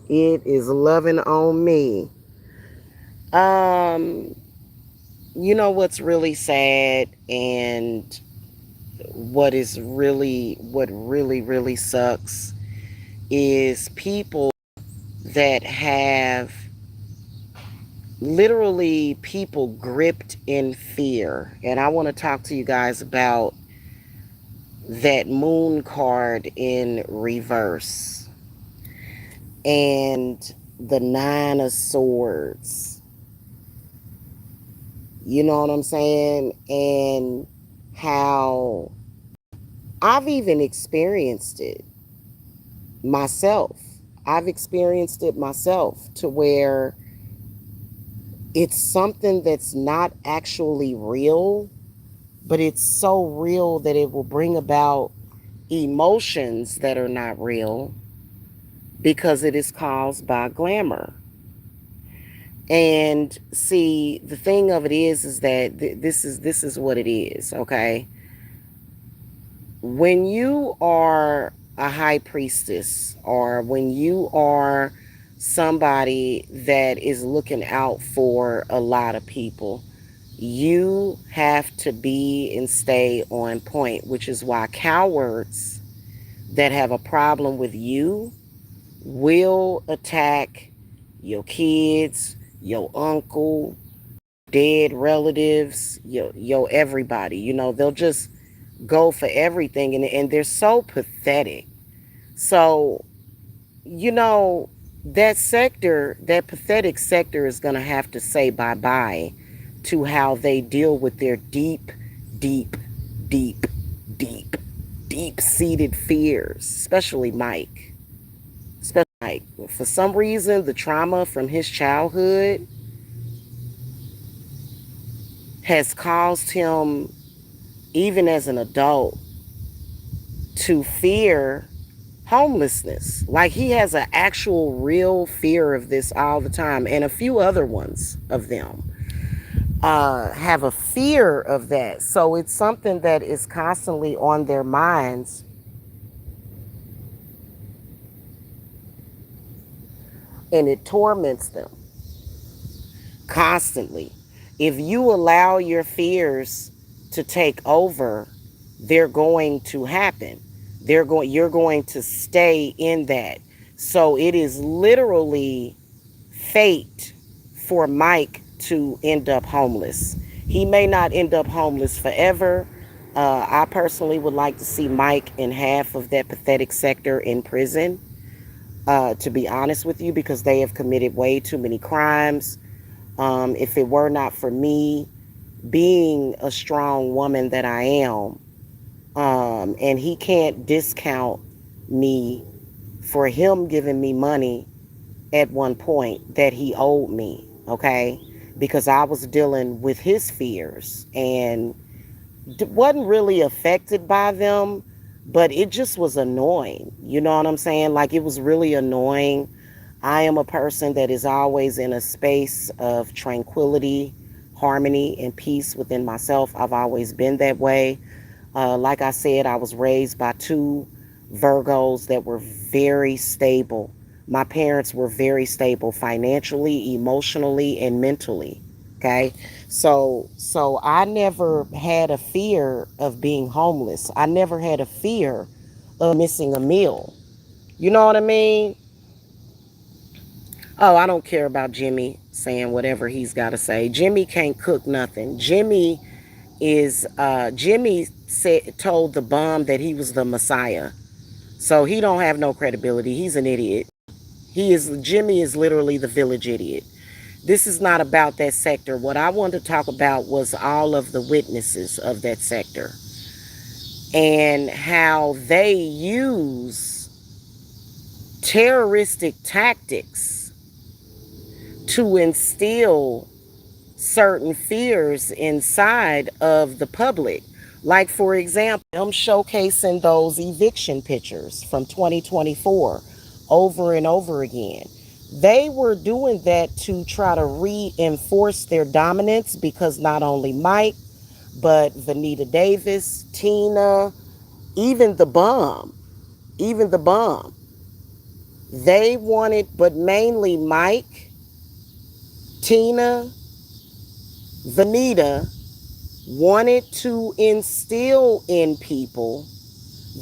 It is loving on me. Um, you know what's really sad and what really sucks is people that have literally people gripped in fear. And I want to talk to you guys about that moon card in reverse and the nine of swords. You know what I'm saying? And how I've even experienced it myself. I've experienced it myself to where it's something that's not actually real, but it's so real that it will bring about emotions that are not real because it is caused by glamour. And see, the thing of it is that this is what it is, okay? When you are a high priestess or when you are somebody that is looking out for a lot of people, you have to be and stay on point, which is why cowards that have a problem with you will attack your kids, your uncle, dead relatives, your everybody. You know, they'll just go for everything, and they're so pathetic. So, you know, that sector, that pathetic sector is going to have to say bye-bye to how they deal with their deep, deep, deep, deep, deep-seated fears, especially Mike. Especially Mike. For some reason, the trauma from his childhood has caused him, even as an adult, to fear homelessness. Like he has an actual real fear of this all the time, and a few other ones of them have a fear of that. So it's something that is constantly on their minds, and it torments them constantly. If you allow your fears to take over, they're going to happen. You're going to stay in that. So it is literally fate for Mike to end up homeless. He may not end up homeless forever. I personally would like to see Mike in half of that pathetic sector in prison, to be honest with you, because they have committed way too many crimes. If it were not for me being a strong woman that I am, and he can't discount me for him giving me money at one point that he owed me, okay? Because I was dealing with his fears and wasn't really affected by them, but it just was annoying. You know what I'm saying? Like it was really annoying. I am a person that is always in a space of tranquility, harmony, and peace within myself. I've always been that way. Like I said, I was raised by two Virgos that were very stable. My parents were very stable financially, emotionally, and mentally. Okay. So I never had a fear of being homeless. I never had a fear of missing a meal. You know what I mean? Oh, I don't care about Jimmy saying whatever he's got to say. Jimmy can't cook nothing. Jimmy told the bum that he was the Messiah. So he don't have no credibility. He's an idiot. Jimmy is literally the village idiot. This is not about that sector. What I wanted to talk about was all of the witnesses of that sector and how they use terroristic tactics to instill certain fears inside of the public. Like, for example, I'm showcasing those eviction pictures from 2024 over and over again. They were doing that to try to reinforce their dominance because not only Mike, but Vanita Davis, Tina, even the bomb, even the bomb, They wanted, but mainly Mike, Tina, Vanita wanted to instill in people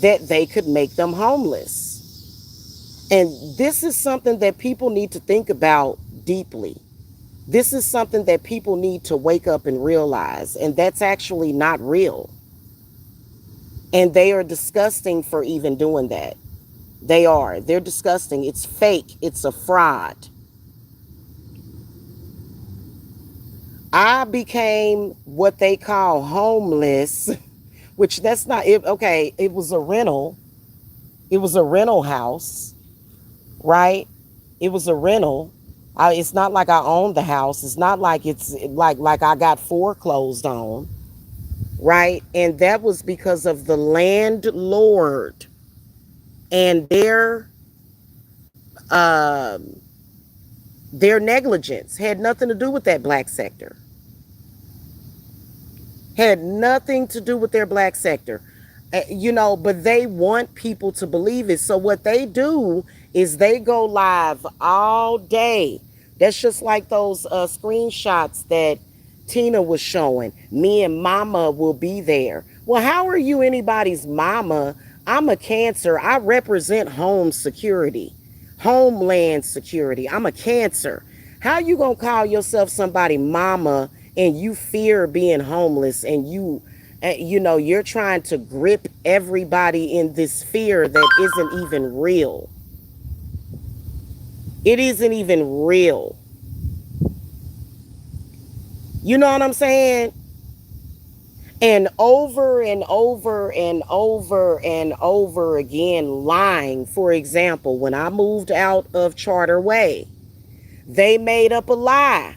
that they could make them homeless. And this is something that people need to think about deeply. This is something that people need to wake up and realize, and that's actually not real. And they are disgusting for even doing that. They are. They're disgusting. It's fake. It's a fraud. I became what they call homeless, which that's not it. Okay, it was a rental. It was a rental house, right? It was a rental. It's not like I owned the house. It's not like it's like I got foreclosed on, right? And that was because of the landlord and um their negligence. Had nothing to do with that black sector. Had nothing to do with their black sector. But they want people to believe it. So what they do is they go live all day. That's just like those screenshots that Tina was showing. Me and mama will be there. Well, how are you anybody's mama? I'm a Cancer. I represent home security, homeland security. I'm a Cancer. How you gonna call yourself somebody mama and you fear being homeless, and you're trying to grip everybody in this fear that isn't even real. It isn't even real. You know what I'm saying? And over and over and over and over again lying. For example, when I moved out of Charter Way, they made up a lie.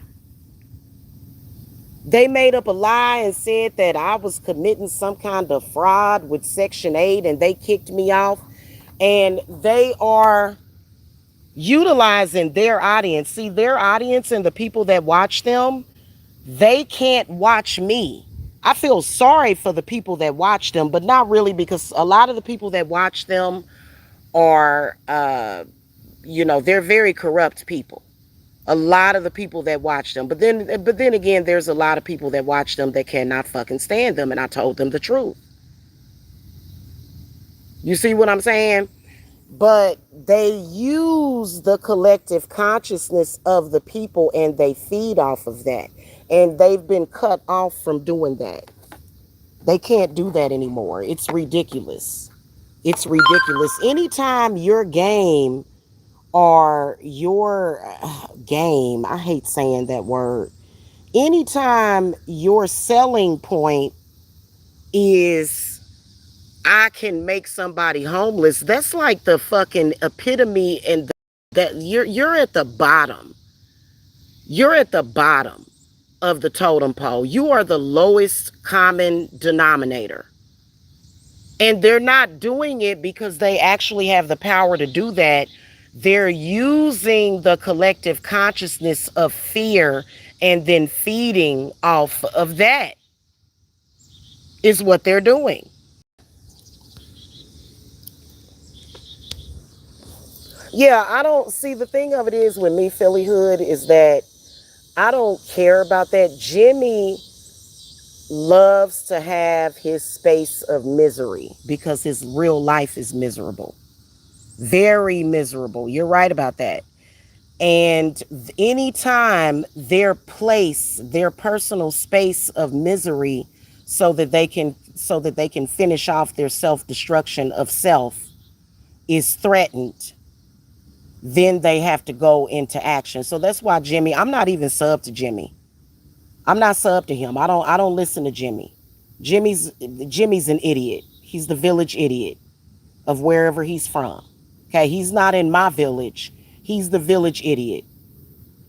They made up a lie and said that I was committing some kind of fraud with Section 8 and they kicked me off. And they are utilizing their audience. See, their audience and the people that watch them, they can't watch me. I feel sorry for the people that watch them, but not really, because a lot of the people that watch them are, they're very corrupt people. A lot of the people that watch them. But then again, there's a lot of people that watch them that cannot fucking stand them, and I told them the truth. You see what I'm saying? But they use the collective consciousness of the people and they feed off of that. And they've been cut off from doing that. They can't do that anymore. It's ridiculous. It's ridiculous. Anytime your game or your game, I hate saying that word. Anytime your selling point is I can make somebody homeless, that's like the fucking epitome, and that you're at the bottom. You're at the bottom of the totem pole. You are the lowest common denominator. And they're not doing it because they actually have the power to do that. They're using the collective consciousness of fear and then feeding off of that is what they're doing. Yeah, I don't see, the thing of it is with me, Philly Hood, is that I don't care about that. Jimmy loves to have his space of misery because his real life is miserable. Very miserable. You're right about that. And anytime their personal space of misery, so that they can finish off their self-destruction of self, is threatened, then they have to go into action. So that's why Jimmy, I'm not even sub to Jimmy. I'm not sub to him. I don't listen to Jimmy. Jimmy's an idiot. He's the village idiot of wherever he's from. Okay, he's not in my village. He's the village idiot.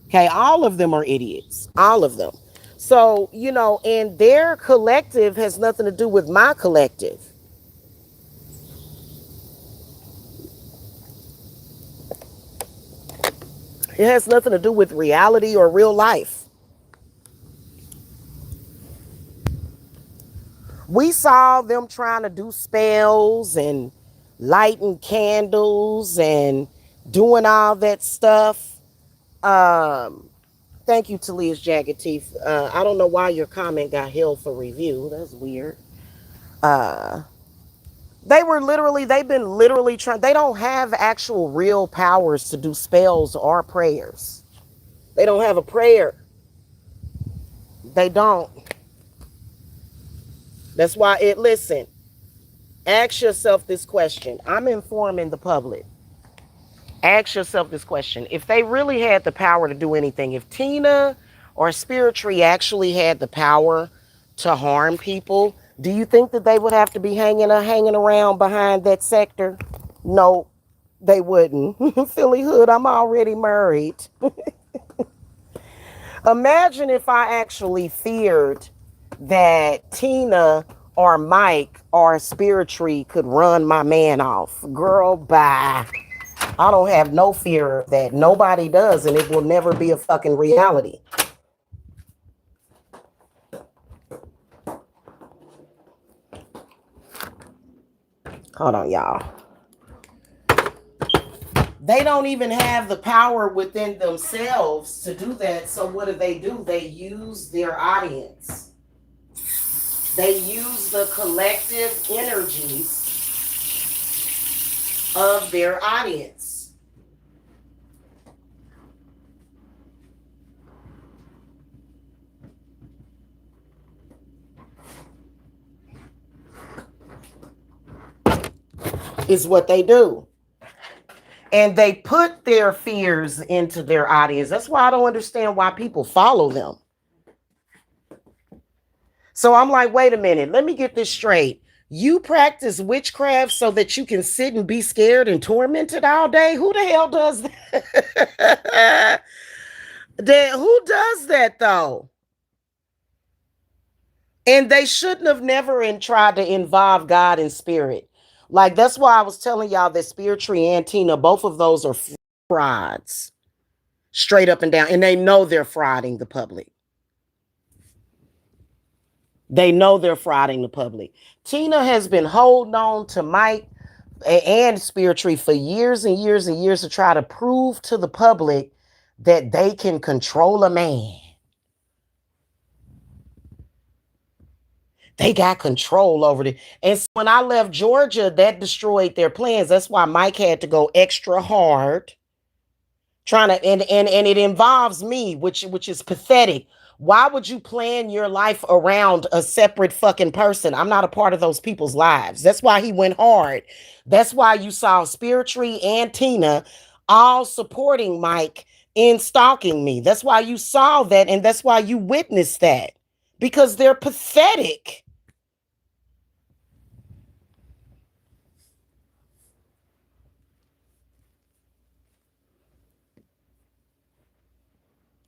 Okay, all of them are idiots. All of them. So, and their collective has nothing to do with my collective. It has nothing to do with reality or real life. We saw them trying to do spells and lighting candles and doing all that stuff. Um, Thank you, Talia's Jagged Teeth. I don't know why your comment got held for review. That's weird. Uh, they've been literally trying, they don't have actual real powers to do spells or prayers. They don't have a prayer. They don't. That's why listen, ask yourself this question. I'm informing the public. Ask yourself this question. If they really had the power to do anything, if Tina or Spirit Tree actually had the power to harm people, do you think that they would have to be hanging around behind that sector? No, they wouldn't. Philly Hood, I'm already married. Imagine if I actually feared that Tina or Mike or Spirit Tree could run my man off. Girl, bye. I don't have no fear of that. Nobody does, and it will never be a fucking reality. Hold on, y'all. They don't even have the power within themselves to do that. So what do? They use their audience. They use the collective energies of their audience. Is what they do. And they put their fears into their audience. That's why I don't understand why people follow them. So I'm like, wait a minute, let me get this straight. You practice witchcraft so that you can sit and be scared and tormented all day? Who the hell does that? Who does that though? And they shouldn't have never tried to involve God in spirit. Like that's why I was telling y'all that Spirit Tree and Tina, both of those are frauds. Straight up and down. And they know they're frauding the public. They know they're frauding the public. Tina has been holding on to Mike and Spirit Tree for years and years and years to try to prove to the public that they can control a man. They got control over it. And so when I left Georgia, that destroyed their plans. That's why Mike had to go extra hard trying to and it involves me, which is pathetic. Why would you plan your life around a separate fucking person? I'm not a part of those people's lives. That's why he went hard. That's why you saw Spirit Tree and Tina all supporting Mike in stalking me. That's why you saw that, and that's why you witnessed that. Because they're pathetic.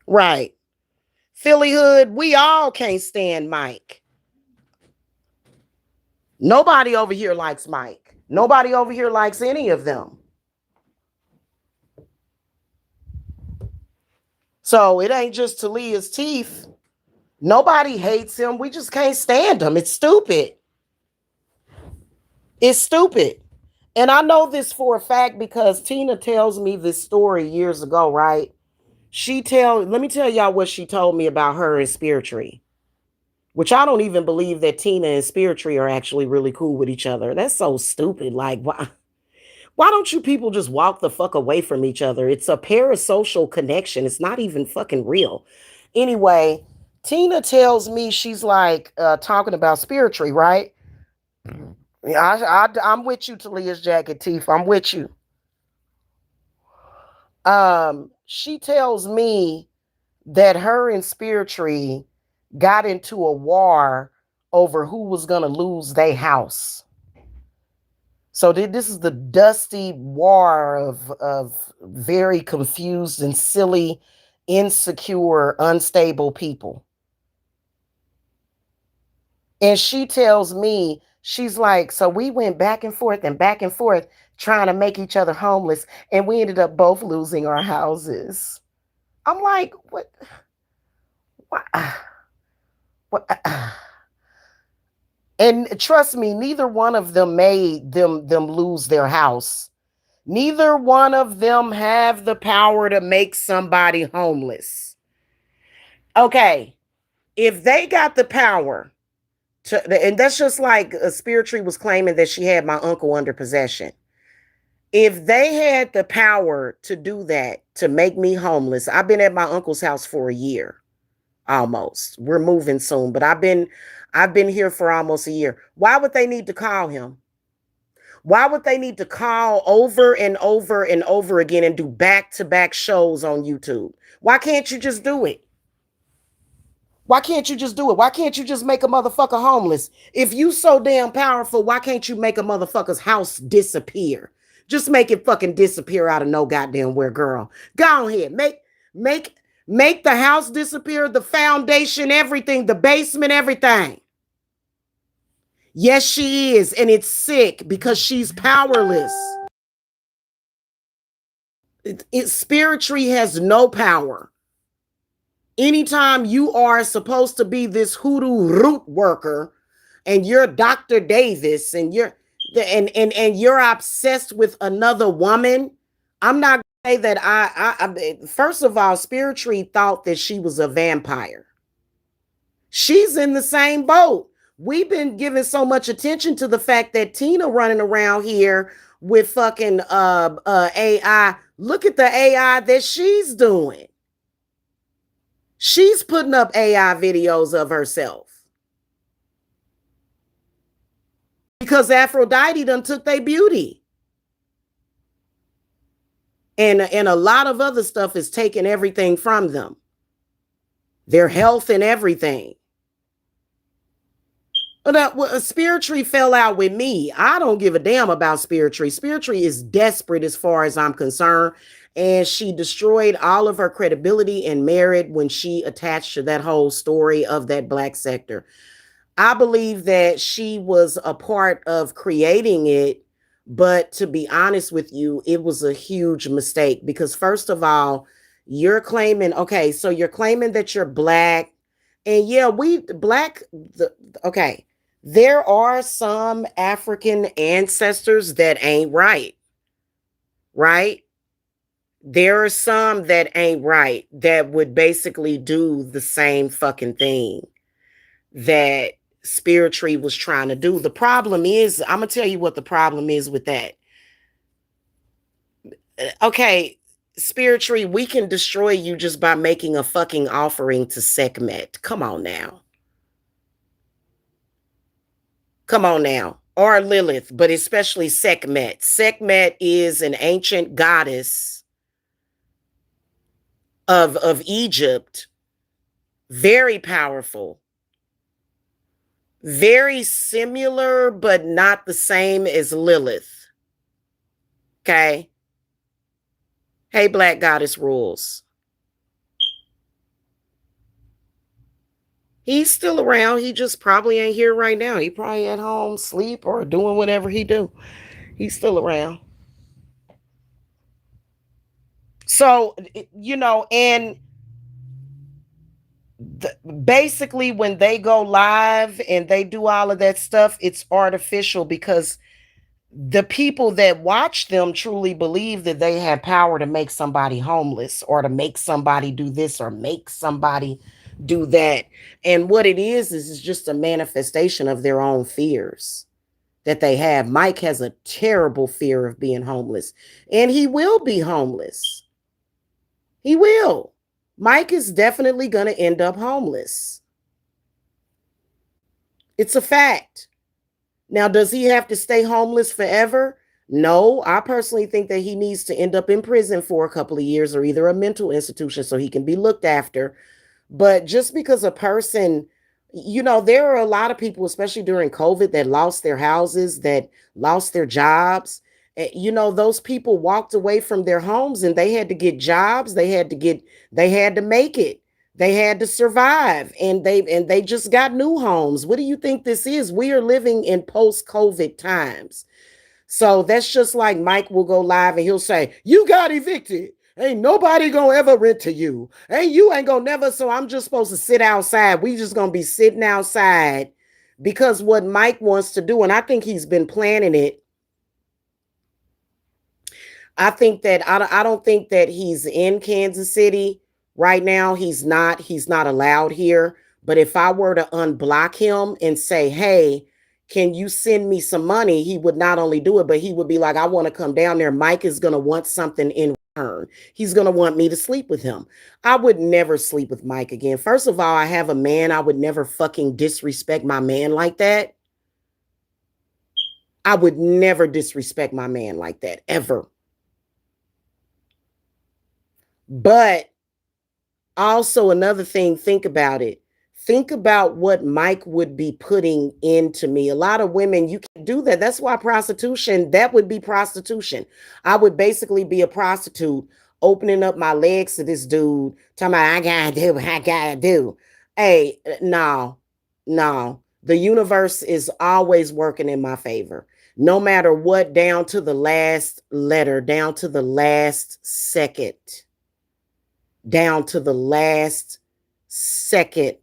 Right. Philly Hood, we all can't stand Mike. Nobody over here likes Mike. Nobody over here likes any of them. So it ain't just Talia's teeth. Nobody hates him. We just can't stand him. It's stupid. It's stupid. And I know this for a fact because Tina tells me this story years ago, right? Let me tell y'all what she told me about her and Spirit Tree. Which I don't even believe that Tina and Spirit Tree are actually really cool with each other. That's so stupid. Like, why don't you people just walk the fuck away from each other? It's a parasocial connection. It's not even fucking real. Anyway, Tina tells me she's like talking about Spirit Tree, right? Yeah, I'm with you, Talia's Jacket Teeth. I'm with you. She tells me that her and Spirit Tree got into a war over who was gonna lose their house. So this is the dusty war of very confused and silly, insecure, unstable people. And she tells me, she's like, so we went back and forth trying to make each other homeless, and we ended up both losing our houses. I'm like, what? What? And trust me, neither one of them made them lose their house. Neither one of them have the power to make somebody homeless. Okay, if they got the power to, and that's just like Spiritually was claiming that she had my uncle under possession. If they had the power to do that, to make me homeless, I've been at my uncle's house for a year almost. We're moving soon, but I've been here for almost a year. Why would they need to call him? Why would they need to call over and over and over again and do back-to-back shows on YouTube? Why can't you just do it? Why can't you just do it? Why can't you just make a motherfucker homeless? If you so damn powerful, why can't you make a motherfucker's house disappear? Just make it fucking disappear out of no goddamn where, girl. Go ahead. Make make the house disappear, the foundation, everything, the basement, everything. Yes, she is, and it's sick because she's powerless. Spiritry has no power. Anytime you are supposed to be this hoodoo root worker and you're Dr. Davis and and you're obsessed with another woman, I'm not gonna say that I first of all, Spiritually thought that she was a vampire. She's in the same boat. We've been giving so much attention to the fact that Tina running around here with fucking AI. Look at the AI that she's doing. She's putting up AI videos of herself because Aphrodite done took their beauty. And a lot of other stuff is taking everything from them. Their health and everything. But Spiritually fell out with me. I don't give a damn about Spiritually. Spiritually is desperate as far as I'm concerned. And she destroyed all of her credibility and merit when she attached to that whole story of that black sector. I believe that she was a part of creating it, but to be honest with you, it was a huge mistake because first of all, you're claiming, okay, so you're claiming that you're black. And yeah, okay, there are some African ancestors that ain't right, right? There are some that ain't right that would basically do the same fucking thing that Spiritually was trying to do. The problem is, I'm gonna tell you what the problem is with that. Okay, Spiritually, we can destroy you just by making a fucking offering to Sekhmet. Come on now. Come on now. Or Lilith, but especially Sekhmet. Sekhmet is an ancient goddess of Egypt, very powerful, very similar, but not the same as Lilith. Okay. Hey, Black Goddess Rules. He's still around. He just probably ain't here right now. He probably at home, sleep, or doing whatever he do. He's still around. So, and basically when they go live and they do all of that stuff, it's artificial because the people that watch them truly believe that they have power to make somebody homeless or to make somebody do this or make somebody do that. And what it is just a manifestation of their own fears that they have. Mike has a terrible fear of being homeless, and he will be homeless. He will. Mike is definitely going to end up homeless. It's a fact. Now, does he have to stay homeless forever? No, I personally think that he needs to end up in prison for a couple of years or either a mental institution so he can be looked after. But just because a person, there are a lot of people, especially during COVID, that lost their houses, that lost their jobs. Those people walked away from their homes and they had to get jobs. They had to make it. They had to survive, and they just got new homes. What do you think this is? We are living in post-COVID times. So that's just like Mike will go live and he'll say, "You got evicted. Ain't nobody gonna ever rent to you. And you ain't gonna never, so I'm just supposed to sit outside. We just gonna be sitting outside." Because what Mike wants to do, and I think he's been planning it, I don't think that he's in Kansas City right now. He's not allowed here. But if I were to unblock him and say, "Hey, can you send me some money?" He would not only do it, but he would be like, "I want to come down there." Mike is going to want something in return. He's going to want me to sleep with him. I would never sleep with Mike again. First of all, I have a man. I would never fucking disrespect my man like that. I would never disrespect my man like that ever. But also, another thing, think about it. Think about what Mike would be putting into me. A lot of women, you can do that. That's why prostitution, that would be prostitution. I would basically be a prostitute, opening up my legs to this dude, talking about, I gotta do what I gotta do. Hey, no, no. The universe is always working in my favor. No matter what, down to the last letter, down to the last second, down to the last second.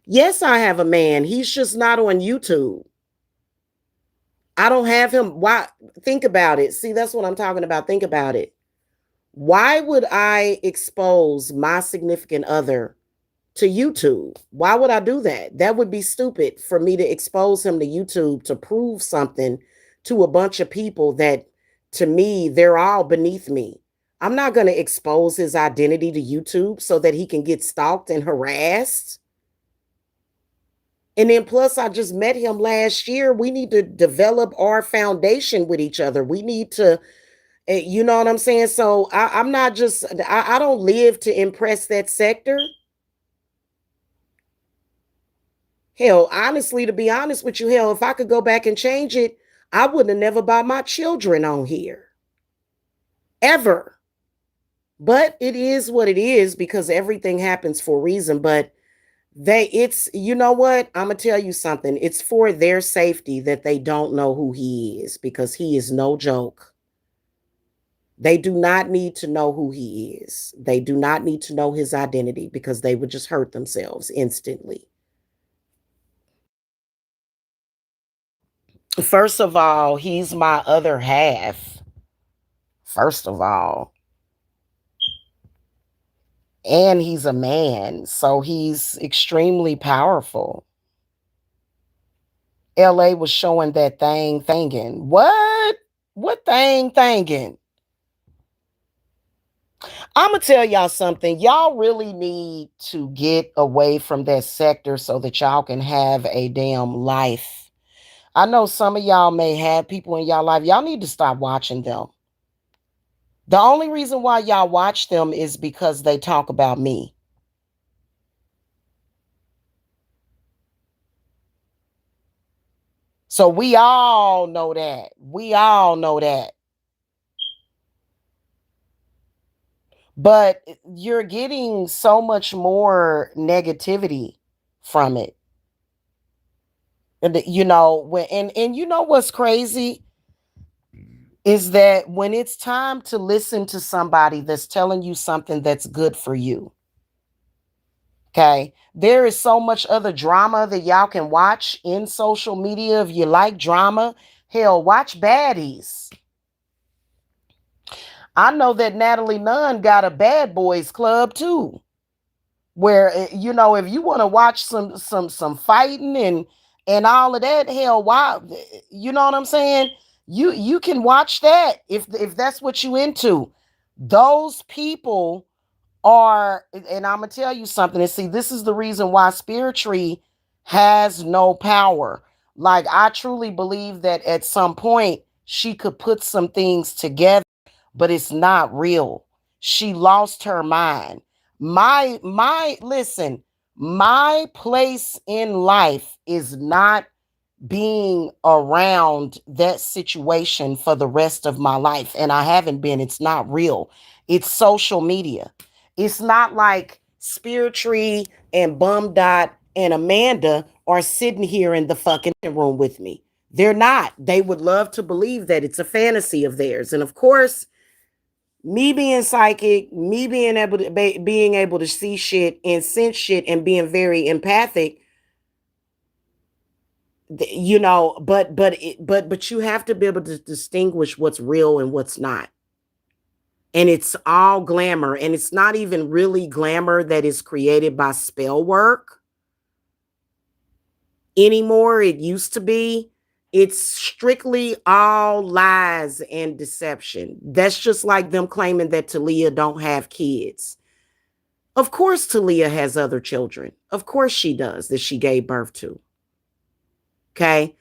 Yes, I have a man. He's just not on YouTube. I don't have him. Why? Think about it. See, that's what I'm talking about. Think about it. Why would I expose my significant other to YouTube? Why would I do that? That would be stupid for me to expose him to YouTube to prove something to a bunch of people that to me, they're all beneath me. I'm not going to expose his identity to YouTube so that he can get stalked and harassed. And then plus, I just met him last year. We need to develop our foundation with each other. We need to, you know what I'm saying? So I'm not just, I don't live to impress that sector. Hell, honestly, to be honest with you, hell, if I could go back and change it, I wouldn't have never bought my children on here. Ever. But it is what it is because everything happens for a reason. But it's, you know what? I'm going to tell you something. It's for their safety that they don't know who he is because he is no joke. They do not need to know who he is. They do not need to know his identity because they would just hurt themselves instantly. First of all, he's my other half. First of all, and he's a man, so he's extremely powerful. LA was showing that thing thingin'. What? What thing thingin'? I'm gonna tell y'all something. Y'all really need to get away from that sector so that y'all can have a damn life. I know some of y'all may have people in y'all life. Y'all need to stop watching them. The only reason why y'all watch them is because they talk about me. So we all know that. We all know that. But you're getting so much more negativity from it. And you know, and you know what's crazy is that when it's time to listen to somebody that's telling you something that's good for you, okay? There is so much other drama that y'all can watch in social media if you like drama. Hell, watch baddies. I know that Natalie Nunn got a bad boys club too, where you know if you want to watch some fighting and all of that, hell, why? You know what I'm saying? You can watch that if that's what you into. Those people are, and I'm gonna tell you something. And see, this is the reason why Spiritry has no power. Like I truly believe that at some point she could put some things together but it's not real. She lost her mind. My listen, my place in life is not being around that situation for the rest of my life. And I haven't been. It's not real. It's social media. It's not like Spiritry and Bum Dot and Amanda are sitting here in the fucking room with me. They're not. They would love to believe that it's a fantasy of theirs. And of course, me being psychic, me being able to see shit and sense shit and being very empathic, But you have to be able to distinguish what's real and what's not. And it's all glamour, and it's not even really glamour that is created by spell work anymore. It used to be. It's strictly all lies and deception. That's just like them claiming that Talia don't have kids. Of course Talia has other children. Of course she does, that she gave birth to. Okay?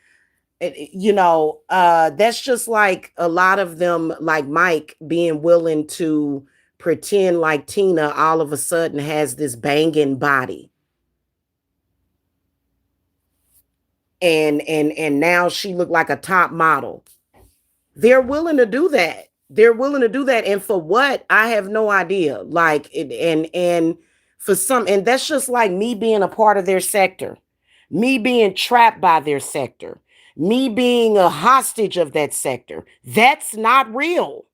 That's just like a lot of them, like Mike being willing to pretend like Tina all of a sudden has this banging body, and now she looked like a top model. They're willing to do that. They're willing to do that, and for what? I have no idea. Like it, and for some, and that's just like me being a part of their sector, me being trapped by their sector, me being a hostage of that sector. That's not real.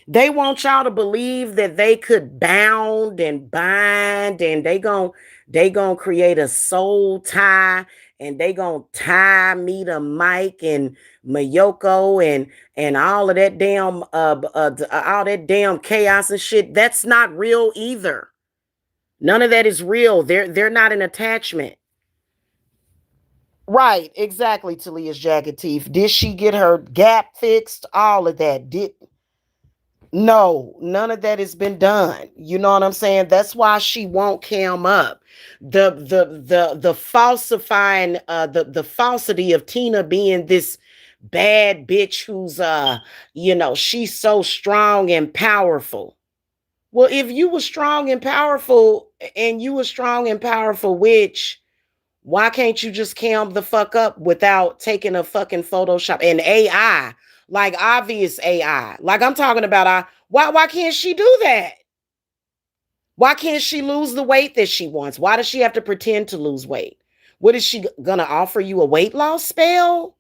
They want y'all to believe that they could bound and bind, and they gon' create a soul tie, and they gon' tie me to Mike and Mayoko and all of that damn all that damn chaos and shit. That's not real either. None of that is real. They're not an attachment. Right, exactly, Talia's jagged teeth. Did she get her gap fixed? All of that. Did No, none of that has been done. You know what I'm saying? That's why she won't cam up. The falsifying, the falsity of Tina being this bad bitch who's she's so strong and powerful. Well, if you were strong and powerful, and you were strong and powerful witch, why can't you just cam the fuck up without taking a fucking Photoshop and AI, like obvious AI? Like I'm talking about, why can't she do that? Why can't she lose the weight that she wants? Why does she have to pretend to lose weight? What is she gonna offer you, a weight loss spell?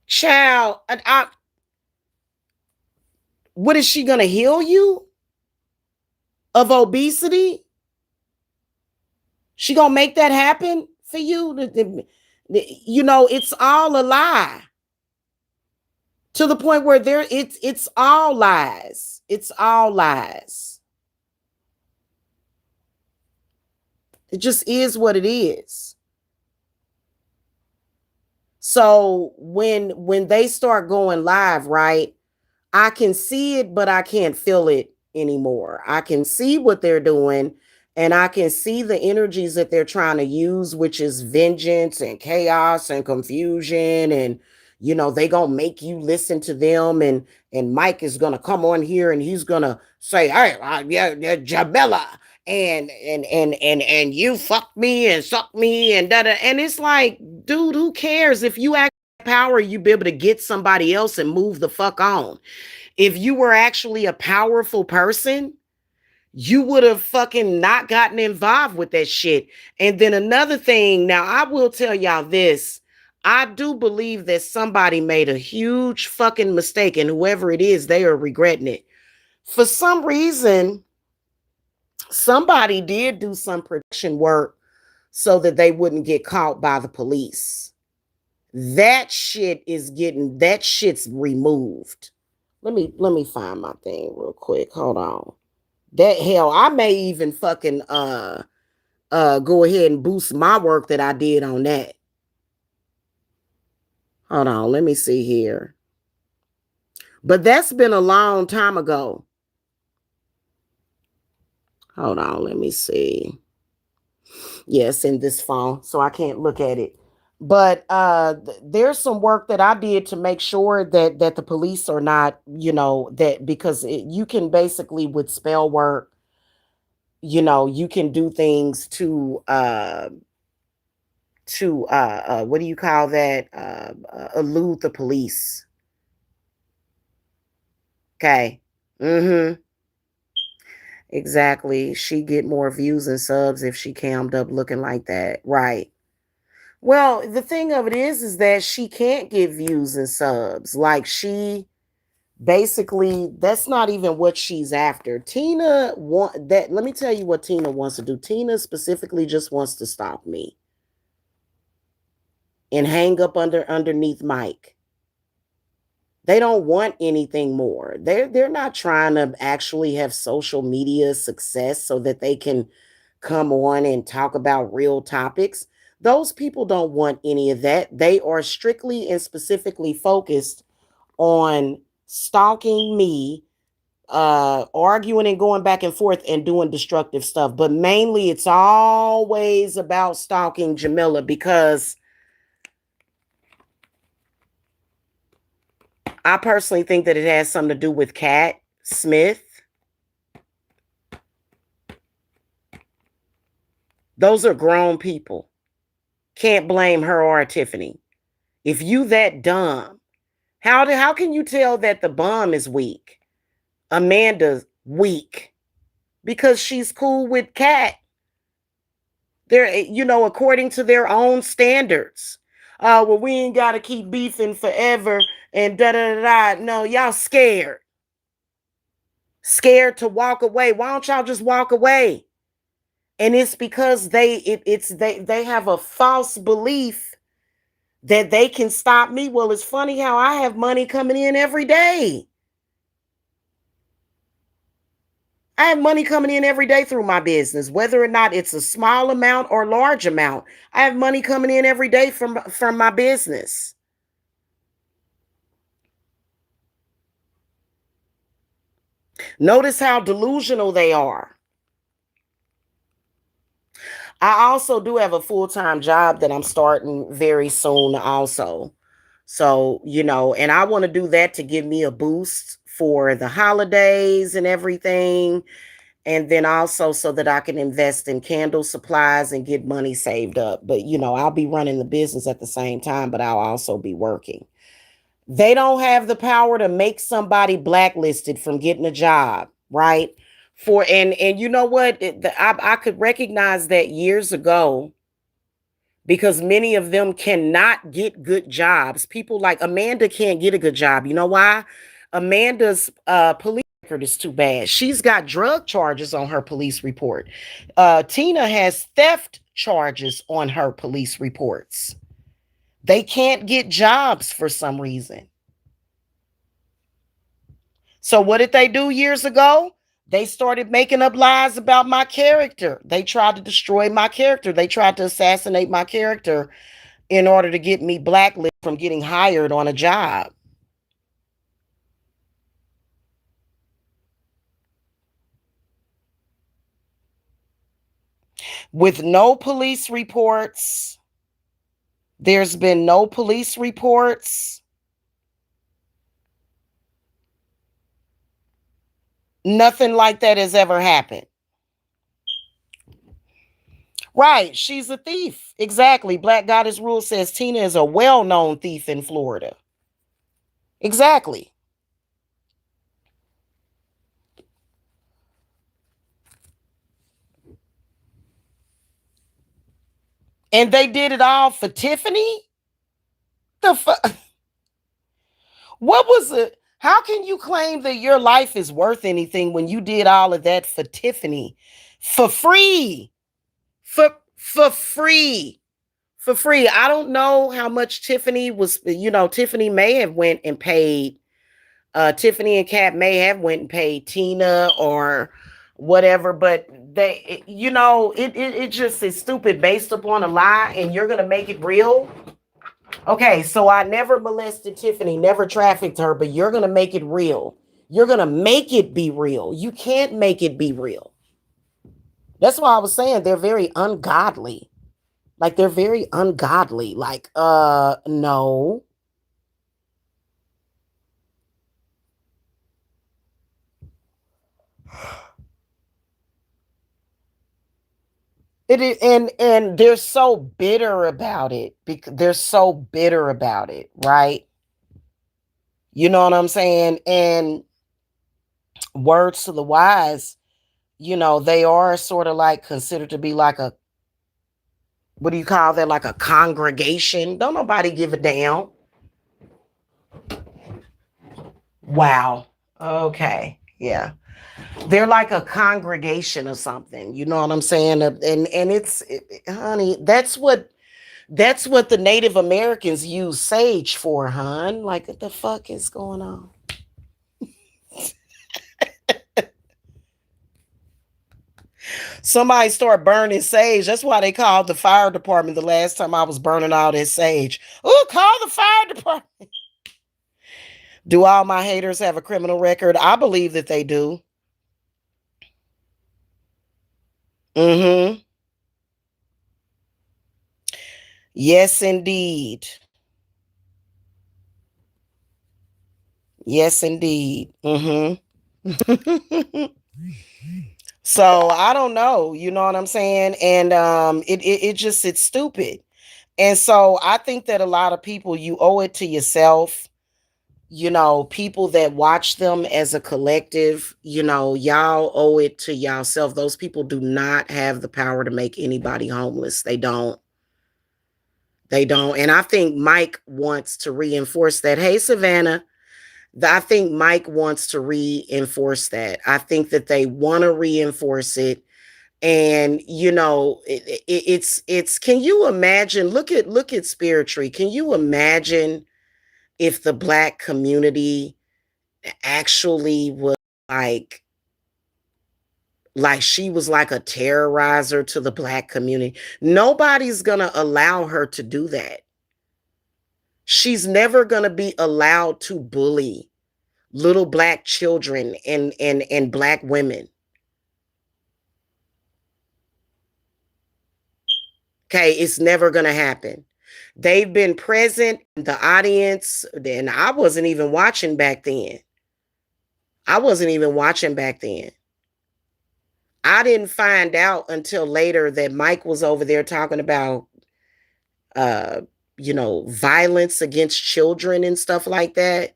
Child, what is she gonna heal you of obesity? She gonna make that happen for you? It's all a lie. To the point where it's all lies. It's all lies. It just is what it is. So when they start going live, right? I can see it, but I can't feel it anymore. I can see what they're doing, and I can see the energies that they're trying to use, which is vengeance and chaos and confusion. And they gonna make you listen to them, and Mike is gonna come on here and he's gonna say, "Hey, yeah, Jamila, and you fuck me and suck me and da da." And it's like, dude, who cares? If you act power, you be able to get somebody else and move the fuck on. If you were actually a powerful person, you would have fucking not gotten involved with that shit. And then another thing, now I will tell y'all this. I do believe that somebody made a huge fucking mistake, and whoever it is, they are regretting it. For some reason, somebody did do some protection work so that they wouldn't get caught by the police. That shit's removed. Let me find my thing real quick. Hold on. That hell, I may even fucking go ahead and boost my work that I did on that. Hold on, let me see here. But that's been a long time ago. Hold on, let me see. Yes, in this phone, so I can't look at it. But there's some work that I did to make sure that the police are not, that because you can basically, with spell work, you can do things to what do you call that, elude the police. Okay. Mm-hmm. Exactly. She get more views and subs if she cammed up looking like that. Right. Well, the thing of it is that she can't get views and subs. Like, she Basically, that's not even what she's after. Tina want that. Let me tell you what Tina wants to do. Tina specifically just wants to stop me and hang up underneath Mike. They don't want anything more. They're not trying to actually have social media success so that they can come on and talk about real topics. Those people don't want any of that. They are strictly and specifically focused on stalking me, arguing and going back and forth and doing destructive stuff. But mainly it's always about stalking Jamila because I personally think that it has something to do with Kat Smith. Those are grown people. Can't blame her or Tiffany. If you that dumb, how can you tell that the bomb is weak? Amanda's weak because she's cool with Kat. They're, according to their own standards. Well, we ain't got to keep beefing forever and da da da da. No, y'all scared. Scared to walk away. Why don't y'all just walk away? And it's because they have a false belief that they can stop me. Well, it's funny how I have money coming in every day. I have money coming in every day through my business, whether or not it's a small amount or large amount. I have money coming in every day from my business. Notice how delusional they are. I also do have a full-time job that I'm starting very soon also. So, and I want to do that to give me a boost for the holidays and everything. And then also so that I can invest in candle supplies and get money saved up. But, I'll be running the business at the same time, but I'll also be working. They don't have the power to make somebody blacklisted from getting a job, right? And you know what? I could recognize that years ago because many of them cannot get good jobs. People like Amanda can't get a good job. You know why? Amanda's police record is too bad. She's got drug charges on her police report. Tina has theft charges on her police reports. They can't get jobs for some reason. So what did they do years ago? They started making up lies about my character. They tried to destroy my character. They tried to assassinate my character in order to get me blacklisted from getting hired on a job. With no police reports, there's been no police reports. Nothing like that has ever happened. Right, she's a thief. Exactly. Black Goddess Rule says Tina is a well-known thief in Florida. Exactly. And they did it all for Tiffany? The fuck? What was it? How can you claim that your life is worth anything when you did all of that for Tiffany? For free. For free. For free. I don't know how much Tiffany was, Tiffany may have went and paid Tiffany and Kat may have went and paid Tina or whatever, but it just is stupid based upon a lie, and you're gonna make it real. Okay, so I never molested Tiffany, never trafficked her, but you're gonna make it real. You're gonna make it be real. You can't make it be real. That's why I was saying they're very ungodly. Like they're very ungodly. Like, no. It is, and they're so bitter about it because they're so bitter about it, right? You know what I'm saying? And words to the wise, they are sort of like considered to be like a, what do you call that? Like a congregation. Don't nobody give a damn. Wow. Okay. Yeah. They're like a congregation or something. You know what I'm saying? And honey, that's what the Native Americans use sage for, hon. Like, what the fuck is going on? Somebody start burning sage. That's why they called the fire department the last time I was burning all that sage. Oh, call the fire department. Do all my haters have a criminal record? I believe that they do. Mm-hmm. Yes, indeed. Yes, indeed. Mm-hmm. So I don't know, you know what I'm saying? And it just it's stupid. And so I think that a lot of people, you owe it to yourself, people that watch them as a collective, y'all owe it to yourself. Those people do not have the power to make anybody homeless. They don't. They don't. And I think Mike wants to reinforce that. Hey, Savannah. I think Mike wants to reinforce that. I think that they want to reinforce it. And it's can you imagine, look at Spirit Tree. Can you imagine if the black community actually was like she was like a terrorizer to the black community? Nobody's gonna allow her to do that. She's never gonna be allowed to bully little black children and black women. Okay, it's never gonna happen. They've been present in the audience, and I wasn't even watching back then. I wasn't even watching back then. I didn't find out until later that Mike was over there talking about uh violence against children and stuff like that.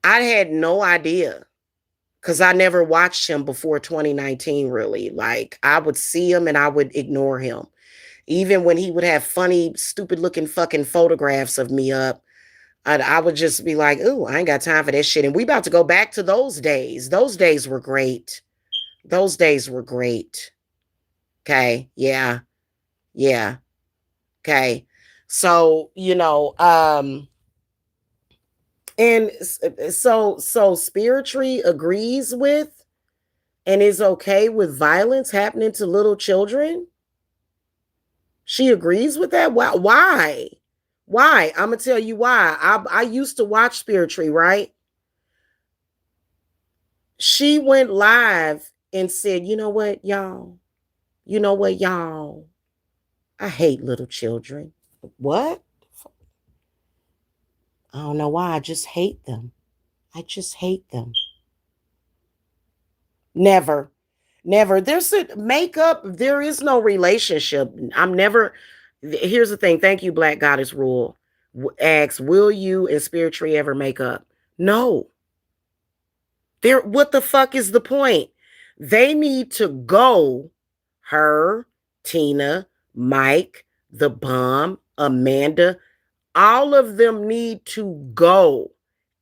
I had no idea because I never watched him before 2019, really. Like, I would see him and I would ignore him. Even when he would have funny, stupid looking fucking photographs of me up, I would just be like, ooh, I ain't got time for that shit. And we about to go back to those days. Those days were great. Those days were great. Okay. Yeah. Yeah. Okay. So, and so Spirit Tree agrees with and is okay with violence happening to little children. She agrees with that. Why? Why? I'm gonna tell you why. I used to watch Spirit Tree, right? She went live and said, you know what, y'all? You know what, y'all? I hate little children. What? I don't know why. I just hate them. I just hate them. Never. Never. There's a makeup. There is no relationship. I'm never. Here's the thing. Thank you, Black Goddess Rule. Asks, will you and Spirit Tree ever make up? No. There. What the fuck is the point? They need to go. Her, Tina, Mike, the Bomb, Amanda, all of them need to go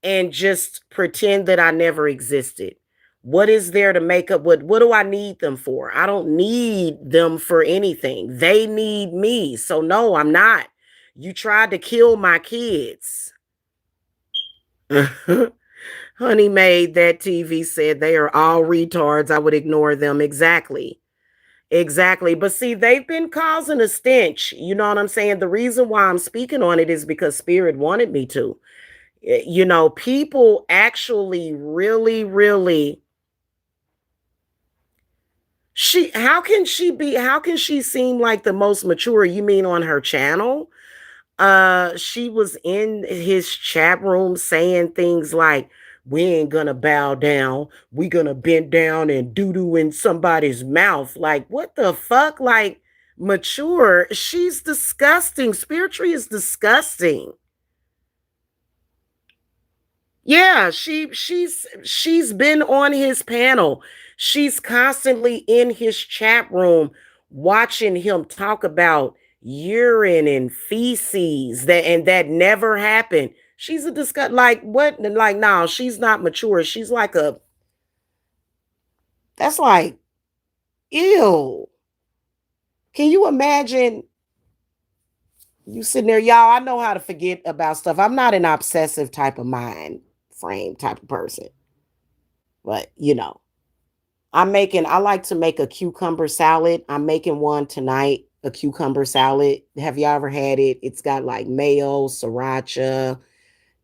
and just pretend that I never existed. What is there to make up? What do I need them for? I don't need them for anything. They need me. So no, I'm not. You tried to kill my kids. Honey Made That TV said they are all retards. I would ignore them. Exactly. Exactly. But see, they've been causing a stench. You know what I'm saying? The reason why I'm speaking on it is because Spirit wanted me to. People actually really, really. How can she seem like the most mature? You mean on her channel? She was in his chat room saying things like, we ain't gonna bow down, we gonna bend down and doo-doo in somebody's mouth. Like, what the fuck? Like, mature? She's disgusting. Spirit Tree is disgusting. Yeah, she's been on his panel. She's constantly in his chat room watching him talk about urine and feces that never happened. She's a disgust. Like what? Like no, she's not mature. She's like a. That's like ew. Can you imagine you sitting there, y'all? I know how to forget about stuff. I'm not an obsessive type of mind frame type of person, but I like to make a cucumber salad. I'm making one tonight, a cucumber salad. Have y'all ever had it? It's got like mayo, sriracha,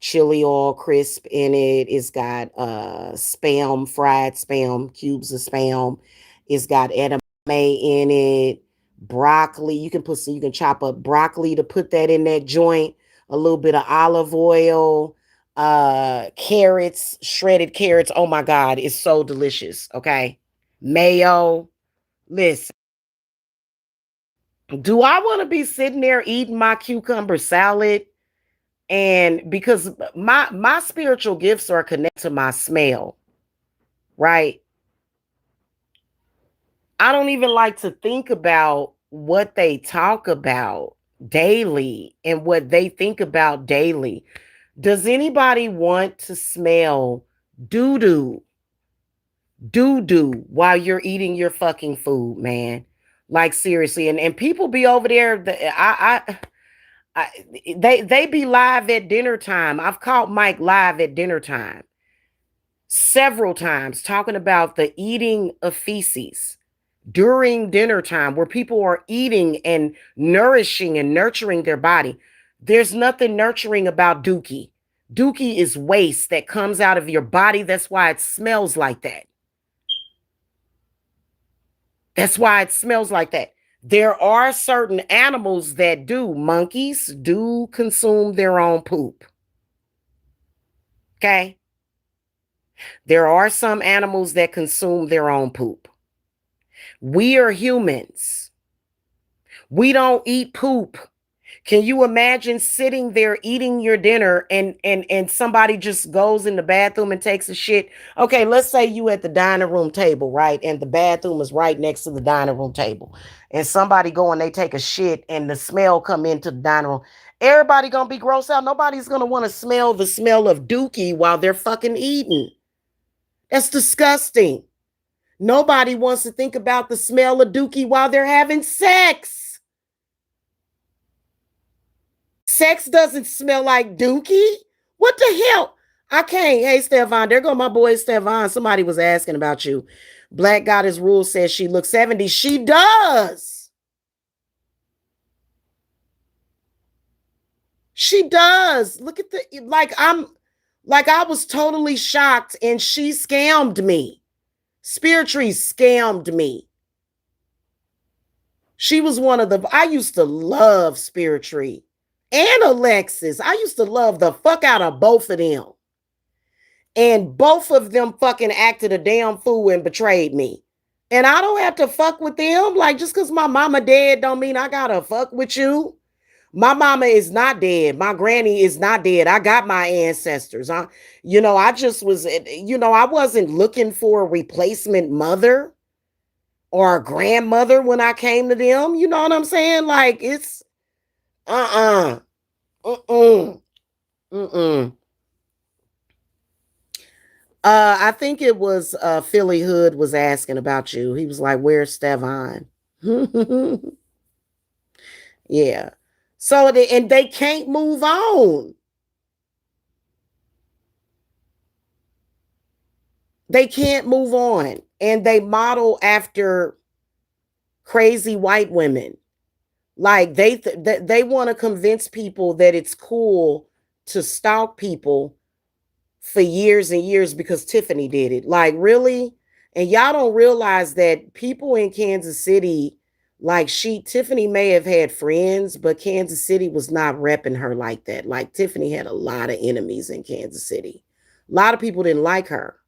chili oil crisp in it. It's got spam, fried spam, cubes of spam. It's got edamame in it, broccoli. You can chop up broccoli to put that in that joint, a little bit of olive oil, carrots, shredded carrots. Oh my God, it's so delicious. Okay. Mayo. Listen, do I want to be sitting there eating my cucumber salad? And because my spiritual gifts are connected to my smell, right? I don't even like to think about what they talk about daily and what they think about daily. Does anybody want to smell doo doo, doo doo while you're eating your fucking food, man? Like seriously, and people be over there. I they be live at dinner time. I've caught Mike live at dinner time several times talking about the eating of feces during dinner time where people are eating and nourishing and nurturing their body. There's nothing nurturing about dookie. Dookie is waste that comes out of your body. That's why it smells like that. That's why it smells like that. There are certain animals that do. Monkeys do consume their own poop. Okay. There are some animals that consume their own poop. We are humans. We don't eat poop. Can you imagine sitting there eating your dinner and somebody just goes in the bathroom and takes a shit? Okay, let's say you at the dining room table, right? And the bathroom is right next to the dining room table. And somebody go and they take a shit and the smell come into the dining room. Everybody gonna be grossed out. Nobody's gonna want to smell the smell of dookie while they're fucking eating. That's disgusting. Nobody wants to think about the smell of dookie while they're having sex. Sex doesn't smell like dookie. What the hell? I can't. Hey, Stefan, there go my boy Stefan. Somebody was asking about you. Black Goddess Rule says she looks 70. She does. She does. Look at I was totally shocked and she scammed me. Spiritually scammed me. She was one of the, I used to love Spiritually and Alexis. I used to love the fuck out of both of them. And both of them fucking acted a damn fool and betrayed me. And I don't have to fuck with them. Like, just because my mama dead don't mean I gotta fuck with you. My mama is not dead. My granny is not dead. I got my ancestors. I just was, I wasn't looking for a replacement mother or a grandmother when I came to them. You know what I'm saying? Like, it's, uh-uh. Mm-mm. Mm-mm. I think it was Philly Hood was asking about you. He was like, "Where's Stefan?" Yeah. So they can't move on. They can't move on, and they model after crazy white women. Like they want to convince people that it's cool to stalk people for years and years because Tiffany did it. Like, really? And y'all don't realize that people in Kansas City, like Tiffany may have had friends, but Kansas City was not repping her like that. Like, Tiffany had a lot of enemies in Kansas City. A lot of people didn't like her.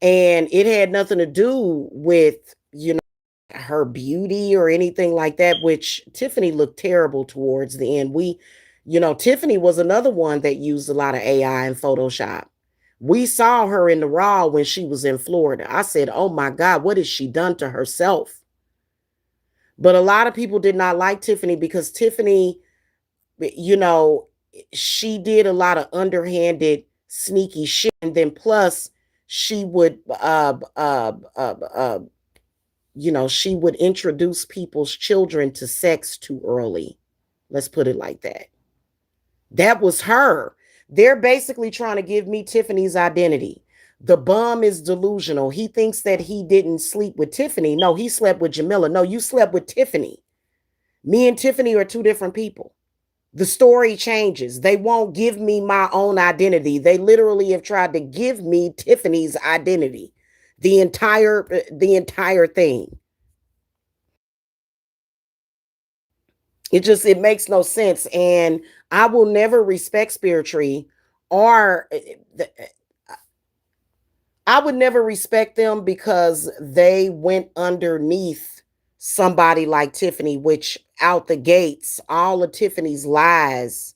And it had nothing to do with, her beauty or anything like that, which Tiffany looked terrible towards the end. Tiffany was another one that used a lot of AI and Photoshop. We saw her in the raw when she was in Florida. I said, oh my God, what has she done to herself? But a lot of people did not like Tiffany because Tiffany, you know, she did a lot of underhanded, sneaky shit. And then plus, she would, she would introduce people's children to sex too early. Let's put it like that. That was her. They're basically trying to give me Tiffany's identity. The bum is delusional. He thinks that he didn't sleep with Tiffany. No, he slept with Jamila. No, you slept with Tiffany. Me and Tiffany are two different people. The story changes. They won't give me my own identity. They literally have tried to give me Tiffany's identity. The entire thing. It makes no sense. And I will never respect spiritually, or I would never respect them because they went underneath somebody like Tiffany, which out the gates, all of Tiffany's lies,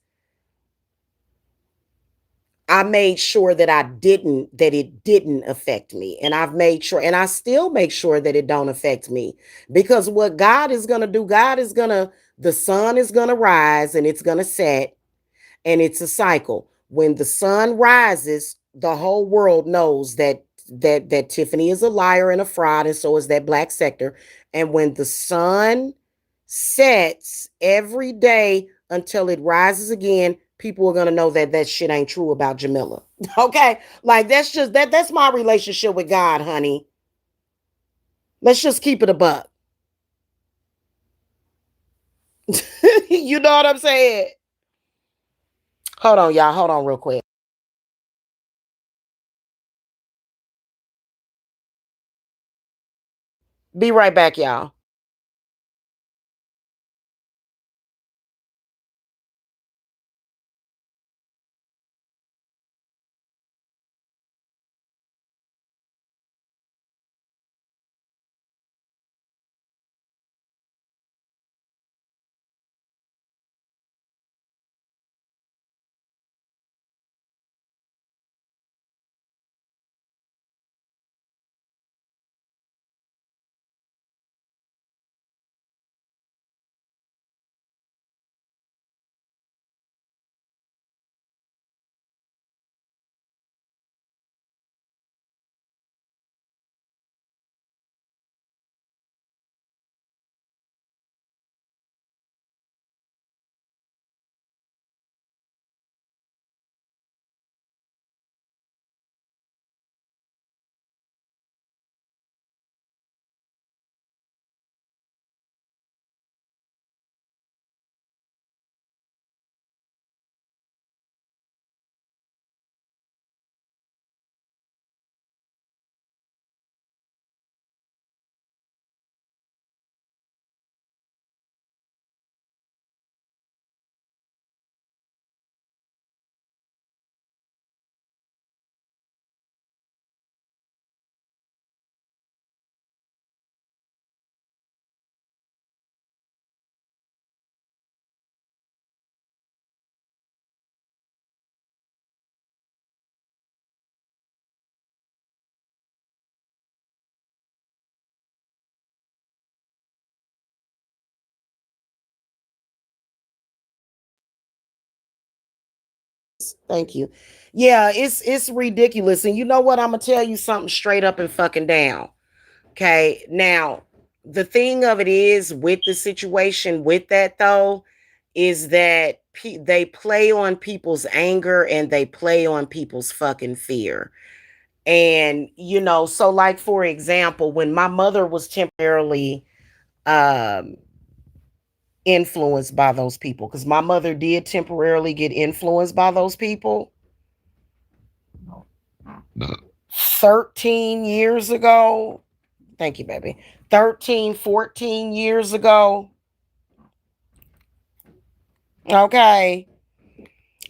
I made sure that it didn't affect me. And I've made sure, and I still make sure that it don't affect me. Because what God is gonna do, the sun is gonna rise and it's gonna set, and it's a cycle. When the sun rises, the whole world knows that Tiffany is a liar and a fraud, and so is that black sector. And when the sun sets every day until it rises again, people are gonna know that that shit ain't true about Jamila. Okay, like that's just that's my relationship with God, honey. Let's just keep it a buck. You know what I'm saying? Hold on, y'all. Hold on, real quick. Be right back, y'all. Thank you. Yeah, it's ridiculous. And you know what? I'm gonna tell you something straight up and fucking down. Okay. Now, the thing of it is with the situation with that though, is that they play on people's anger and they play on people's fucking fear. And so like for example, when my mother was temporarily um influenced by those people, because my mother did temporarily get influenced by those people 13 years ago. Thank you, baby. 13, 14 years ago. Okay.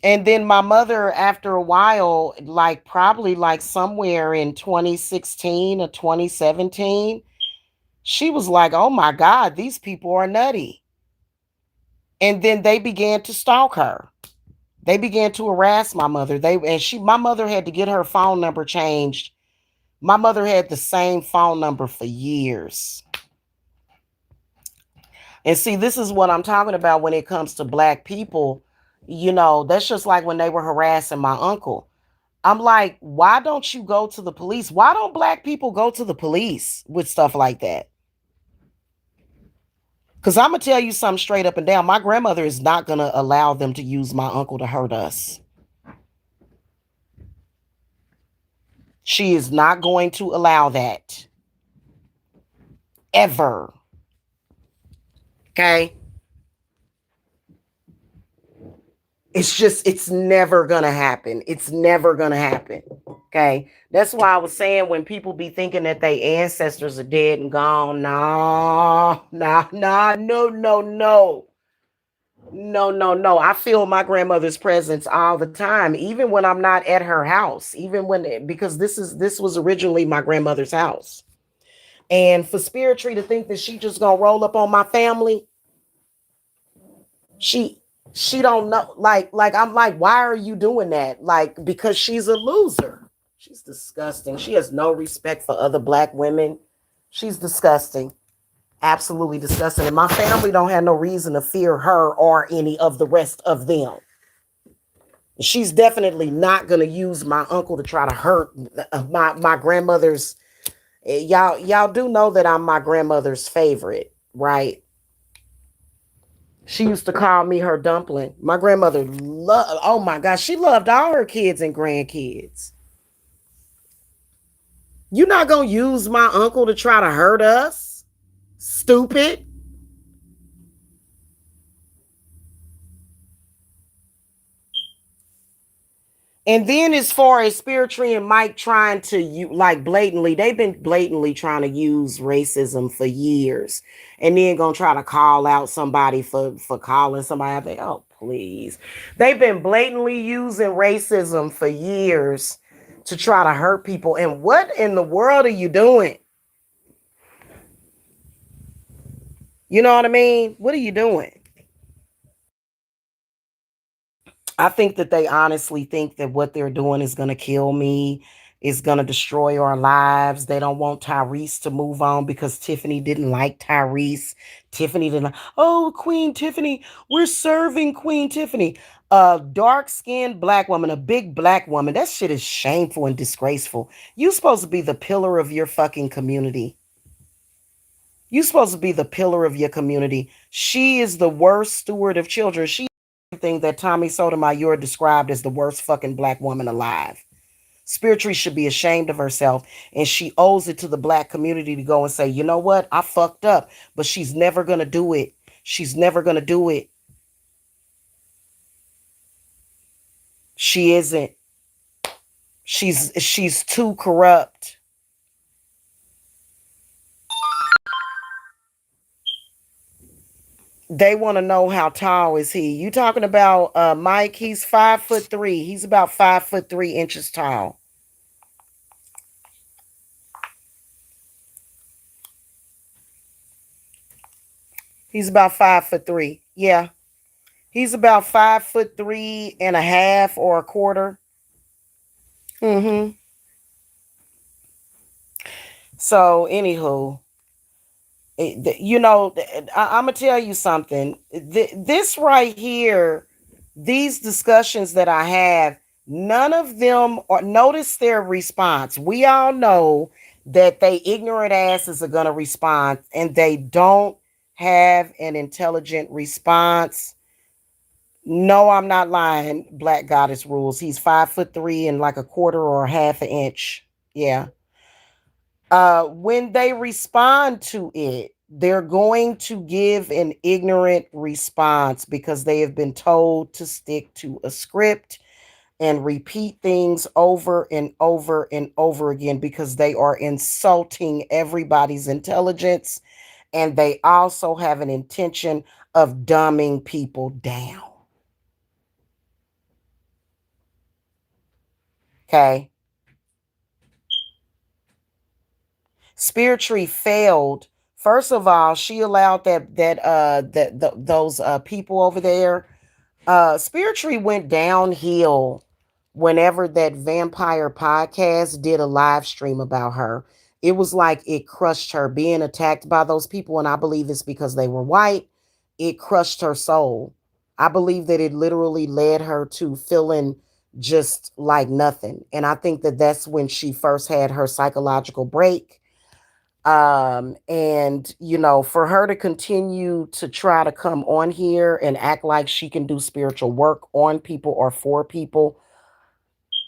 And then my mother, after a while, like probably like somewhere in 2016 or 2017, she was like, oh my God, these people are nutty. And then they began to stalk her. They began to harass my mother. My mother had to get her phone number changed. My mother had the same phone number for years. And see, this is what I'm talking about when it comes to black people. That's just like when they were harassing my uncle. I'm like, why don't you go to the police? Why don't black people go to the police with stuff like that? Because I'm going to tell you something straight up and down. My grandmother is not going to allow them to use my uncle to hurt us. She is not going to allow that. Ever. Okay? It's never going to happen. It's never going to happen. Okay? That's why I was saying when people be thinking that their ancestors are dead and gone, no, no, no, no, no, no. No, no, no. I feel my grandmother's presence all the time, even when I'm not at her house, even when because this was originally my grandmother's house. And for Spiritry to think that she just gonna roll up on my family, she she don't know. Like I'm like, why are you doing that? Like, because she's a loser. She's disgusting. She has no respect for other black women. She's disgusting. Absolutely disgusting. And my family don't have no reason to fear her or any of the rest of them. She's definitely not going to use my uncle to try to hurt my grandmother's. Y'all do know that I'm my grandmother's favorite, right? She used to call me her dumpling. My grandmother loved, oh my gosh, she loved all her kids and grandkids. You're not going to use my uncle to try to hurt us? Stupid. And then as far as Spiritually and Mike trying to like blatantly, they've been blatantly trying to use racism for years. And then gonna try to call out somebody for calling somebody. I think, oh please. They've been blatantly using racism for years to try to hurt people. And what in the world are you doing? You know what I mean? What are you doing? I think that they honestly think that what they're doing is going to kill me, is going to destroy our lives. They don't want Tyrese to move on because Tiffany didn't like Tyrese. Tiffany didn't like, oh, Queen Tiffany, we're serving Queen Tiffany. A dark skinned black woman, a big black woman. That shit is shameful and disgraceful. You supposed to be the pillar of your fucking community. You supposed to be the pillar of your community. She is the worst steward of children. She thing that Tommy Sotomayor described as the worst fucking black woman alive. Spiritually should be ashamed of herself, and she owes it to the black community to go and say, you know what, I fucked up, but she's never gonna do it. She's never gonna do it. She isn't. She's too corrupt. They want to know how tall is he. You talking about Mike? He's 5'3". He's about 5'3" tall. He's about 5'3". Yeah. He's about 5'3.5" or a quarter. Mm-hmm. So, anywho, I'm gonna tell you something. This right here, these discussions that I have, none of them or notice their response. We all know that they ignorant asses are gonna respond, and they don't have an intelligent response. No, I'm not lying. Black Goddess rules. He's 5'3" and like a quarter or half an inch. Yeah. When they respond to it, they're going to give an ignorant response because they have been told to stick to a script and repeat things over and over and over again because they are insulting everybody's intelligence, and they also have an intention of dumbing people down. Okay. Spirit failed. First of all, she allowed those people over there. Spirit went downhill whenever that vampire podcast did a live stream about her. It was like it crushed her being attacked by those people, and I believe it's because they were white. It crushed her soul. I believe that it literally led her to feeling just like nothing. And I think that that's when she first had her psychological break. And for her to continue to try to come on here and act like she can do spiritual work on people or for people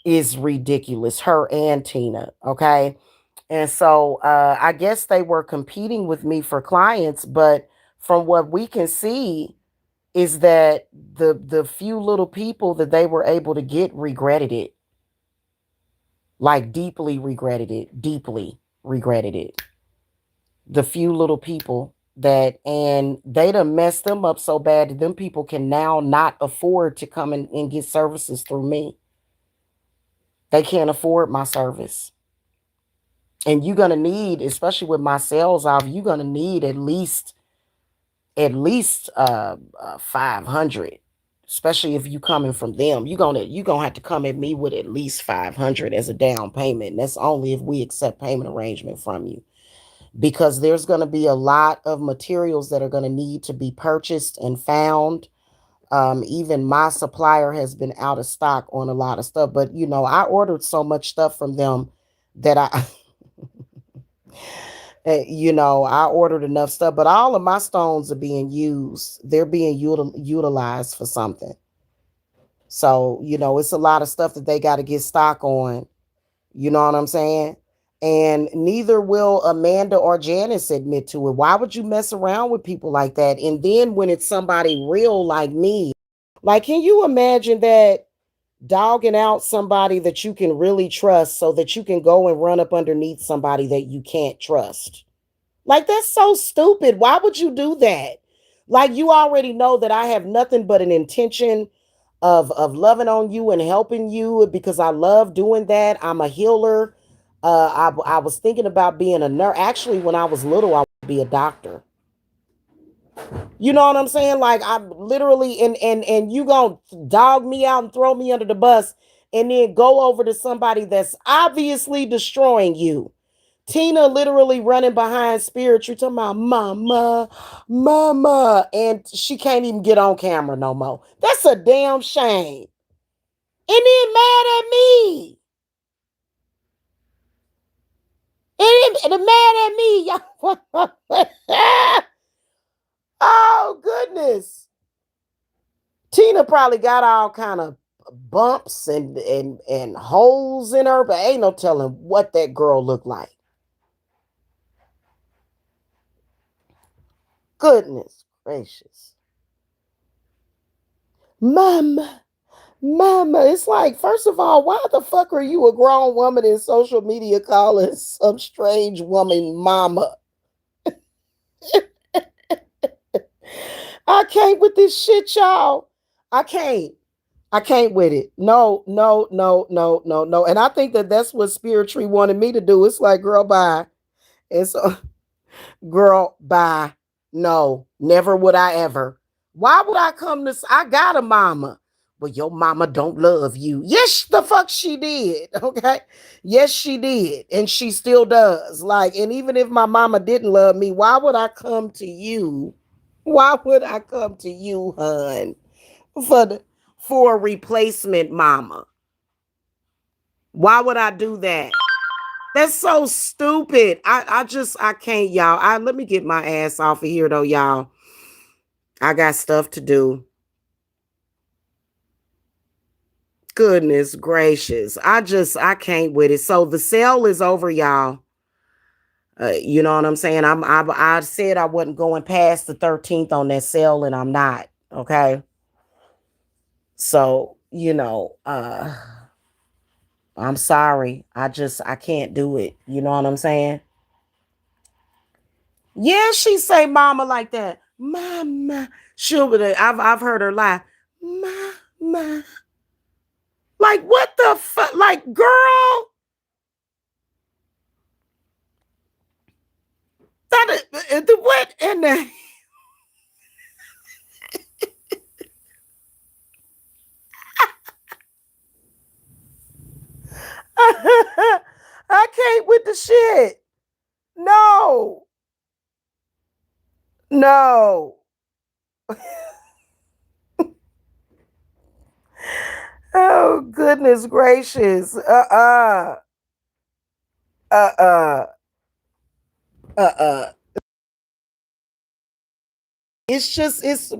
is ridiculous. Her and Tina, okay? And so I guess they were competing with me for clients, but from what we can see is that the few little people that they were able to get regretted it. Like deeply regretted it. The few little people that, and they done messed them up so bad that them people can now not afford to come and get services through me. They can't afford my service. And you're gonna need, especially with my sales off, you're gonna need at least 500, especially if you coming from them. You're gonna have to come at me with at least 500 as a down payment. And that's only if we accept payment arrangement from you, because there's going to be a lot of materials that are going to need to be purchased and found. Even my supplier has been out of stock on a lot of stuff, but I ordered so much stuff from them that I ordered enough stuff, but all of my stones are being used. They're being utilized for something. So, it's a lot of stuff that they got to get stock on. You know what I'm saying? And neither will Amanda or Janice admit to it. Why would you mess around with people like that? And then when it's somebody real like me, like, can you imagine that, dogging out somebody that you can really trust so that you can go and run up underneath somebody that you can't trust? Like, that's so stupid. Why would you do that? Like, you already know that I have nothing but an intention of loving on you and helping you, because I love doing that. I'm a healer. I was thinking about being a nurse. Actually, when I was little, I wanted to be a doctor. You know what I'm saying? Like, I'm literally, and you gonna dog me out and throw me under the bus, and then go over to somebody that's obviously destroying you. Tina literally running behind Spirit. You talking about mama, mama, and she can't even get on camera no more. That's a damn shame. And then mad at me. And mad at me, y'all. Oh goodness. Tina probably got all kind of bumps and holes in her, but ain't no telling what that girl looked like. Goodness gracious. Mama. Mama, it's like, first of all, why the fuck are you a grown woman in social media calling some strange woman mama? I can't with this shit, y'all. I can't. I can't with it. No, no, no, no, no, no. And I think that that's what Spirit Tree wanted me to do. It's like, girl, bye. And so, girl, bye. No, never would I ever. Why would I come to? I got a mama, but your mama don't love you. Yes, the fuck she did. Okay, yes she did, and she still does. Like, and even if my mama didn't love me, why would I come to you? Why would I come to you, hun, for for a replacement mama? Why would I do that? That's so stupid. I can't, y'all. Let me get my ass off of here though, y'all. I got stuff to do. Goodness gracious. I can't with it. So the sale is over, y'all. You know what I'm saying? I said I wasn't going past the 13th on that sale, and I'm not. Okay. So, I'm sorry. I can't do it. You know what I'm saying? Yeah, she say mama like that. Mama. I've heard her lie. Mama. Like, what the fuck? Like, girl, the what in the I can't with the shit. No. No. Oh, goodness gracious. Uh, uh. It's just, it's,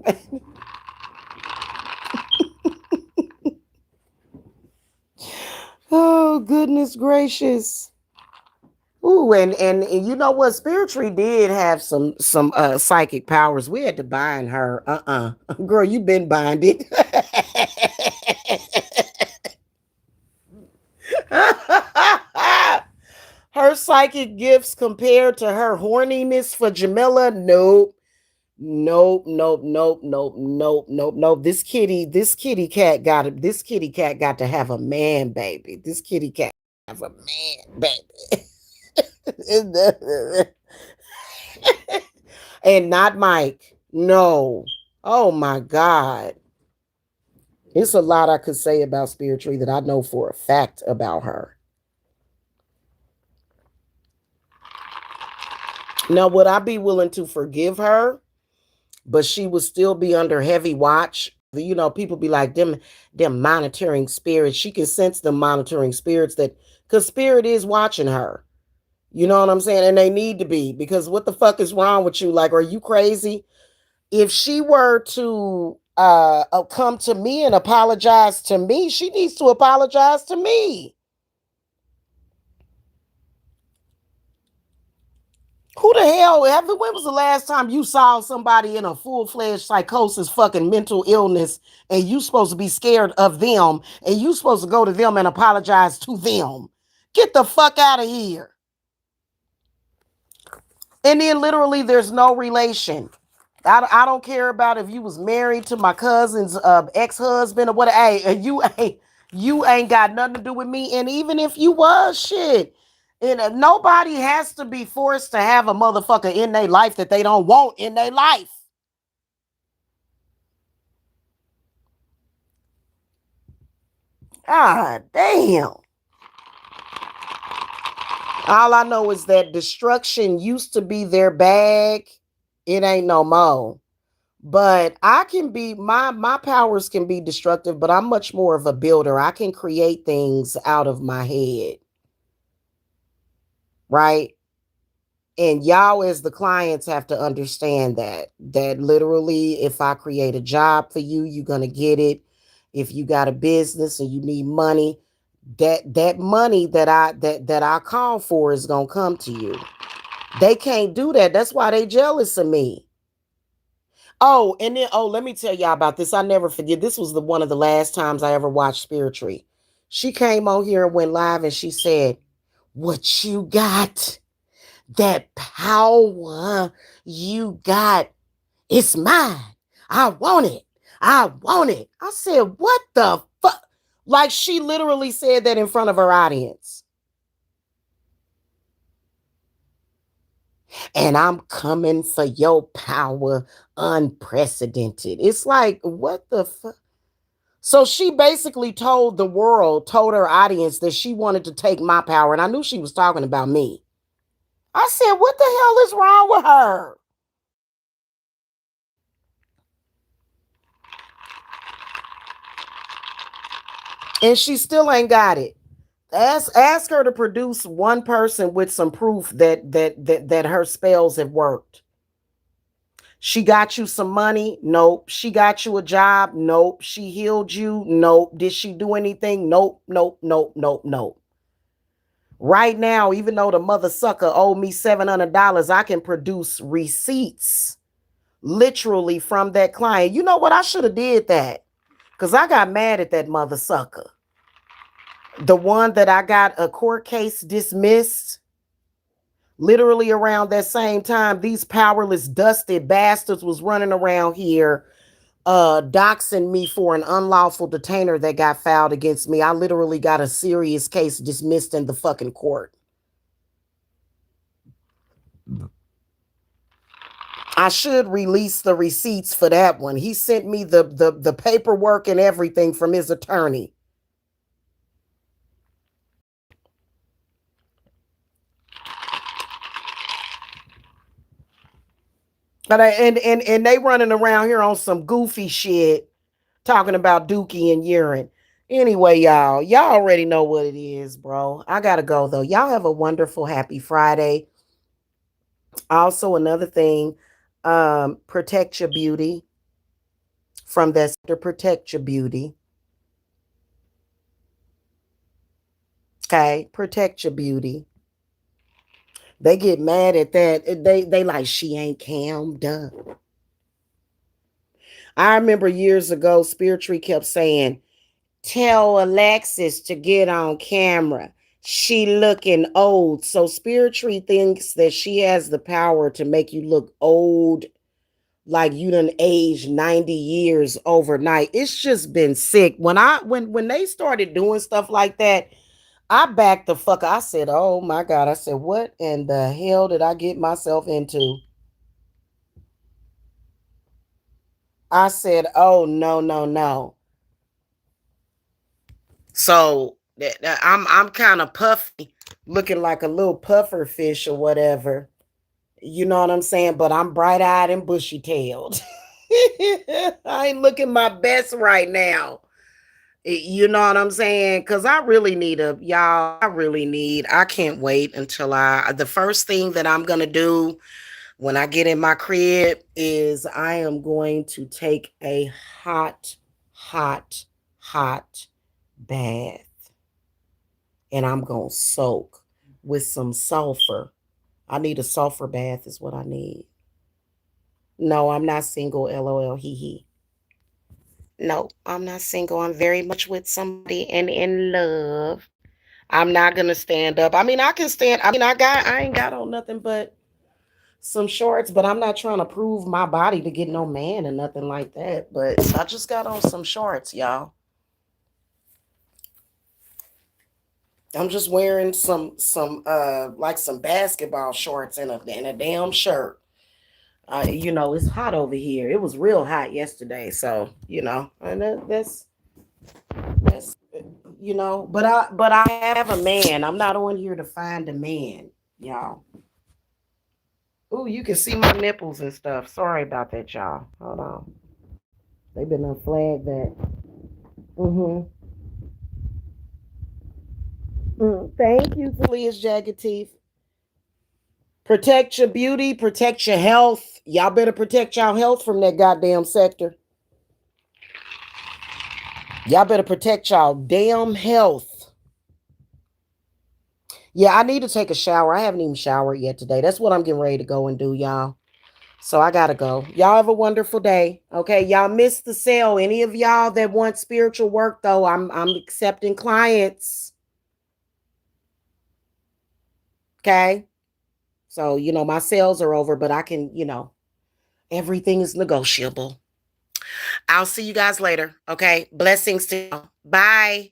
oh, goodness gracious. Ooh, and you know what? Spiritually did have some psychic powers. We had to bind her. Girl, you been binded. Her psychic gifts compared to her horniness for Jamila, nope. Nope, nope, nope, nope, nope, nope, nope. This kitty cat got to have a man, baby. This kitty cat have a man, baby. And not Mike. No. Oh my God. It's a lot I could say about Spiritually that I know for a fact about her. Now, would I be willing to forgive her? But she would still be under heavy watch. You know, people be like them monitoring spirits. She can sense them monitoring spirits that because spirit is watching her. You know what I'm saying? And they need to be because what the fuck is wrong with you? Like, are you crazy? If she were to come to me and apologize to me, she needs to apologize to me. Who the hell ever? When was the last time you saw somebody in a full-fledged psychosis, fucking mental illness, and you supposed to be scared of them, and you supposed to go to them and apologize to them? Get the fuck out of here. And then literally, there's no relation. I don't care about if you was married to my cousin's ex-husband or what. Hey, you ain't got nothing to do with me. And even if you was shit, and nobody has to be forced to have a motherfucker in their life that they don't want in their life. God damn. All I know is that destruction used to be their bag. It ain't no more. But I can be my powers can be destructive, but I'm much more of a builder. I can create things out of my head, right? And y'all as the clients have to understand that literally if I create a job for you, you're going to get it. If you got a business and you need money, that money that I call for is going to come to you. They can't do that. That's why they jealous of me. Oh, and then let me tell y'all about this. I never forget. This was the one of the last times I ever watched Spirit Tree. She came on here and went live and she said, "What you got? That power you got, it's mine. I want it. I want it." I said, "What the fuck?" Like she literally said that in front of her audience. And I'm coming for your power unprecedented. It's like, what the fuck? So she basically told the world, told her audience that she wanted to take my power. And I knew she was talking about me. I said, what the hell is wrong with her? And she still ain't got it. Ask her to produce one person with some proof that her spells have worked. She got you some money? Nope. She got you a job? Nope. She healed you? Nope. Did she do anything? Nope, nope, nope, nope, nope. Right now, even though the mother sucker owed me $700, I can produce receipts literally from that client. You know what? I should have did that because I got mad at that mother sucker. The one that I got a court case dismissed. Literally around that same time, these powerless, dusted bastards was running around here doxing me for an unlawful detainer that got filed against me. I literally got a serious case dismissed in the fucking court. I should release the receipts for that one. He sent me the paperwork and everything from his attorney. And they running around here on some goofy shit talking about Dookie and urine. Anyway, y'all already know what it is, bro. I gotta go though. Y'all have a wonderful, happy Friday. Also, another thing, protect your beauty from that. Protect your beauty. Okay, protect your beauty. They get mad at that. They like she ain't cammed up. I remember years ago, Spiritually kept saying, "Tell Alexis to get on camera. She looking old." So Spiritually thinks that she has the power to make you look old, like you done aged 90 years overnight. It's just been sick. When they started doing stuff like that, I backed the fuck. I said, "Oh my God." I said, "What in the hell did I get myself into?" I said, "Oh no, no, no." So I'm kind of puffy, looking like a little puffer fish or whatever. You know what I'm saying? But I'm bright eyed and bushy tailed. I ain't looking my best right now. You know what I'm saying? Because I really need y'all. I can't wait until the first thing that I'm going to do when I get in my crib is I am going to take a hot, hot, hot bath, and I'm going to soak with some sulfur. I need a sulfur bath, is what I need. No, I'm not single, lol, hee hee. No, I'm not single. I'm very much with somebody and in love. I'm not gonna stand up. I mean, I can stand. I ain't got on nothing but some shorts, but I'm not trying to prove my body to get no man or nothing like that. But I just got on some shorts, y'all. I'm just wearing like some basketball shorts and a damn shirt. It's hot over here. It was real hot yesterday, so and that's but I have a man. I'm not on here to find a man, y'all. Ooh, you can see my nipples and stuff. Sorry about that, y'all. Hold on. They've been unflagged that. Mm-hmm. Thank you, Talia's jagged teeth. Protect your beauty, protect your health. Y'all better protect y'all health from that goddamn sector. Y'all better protect y'all damn health. Yeah, I need to take a shower. I haven't even showered yet today. That's what I'm getting ready to go and do, y'all. So I gotta go. Y'all have a wonderful day. Okay, y'all missed the sale. Any of y'all that want spiritual work, though, I'm accepting clients. Okay, so my sales are over, but I can, everything is negotiable. I'll see you guys later. Okay, blessings to y'all. Bye.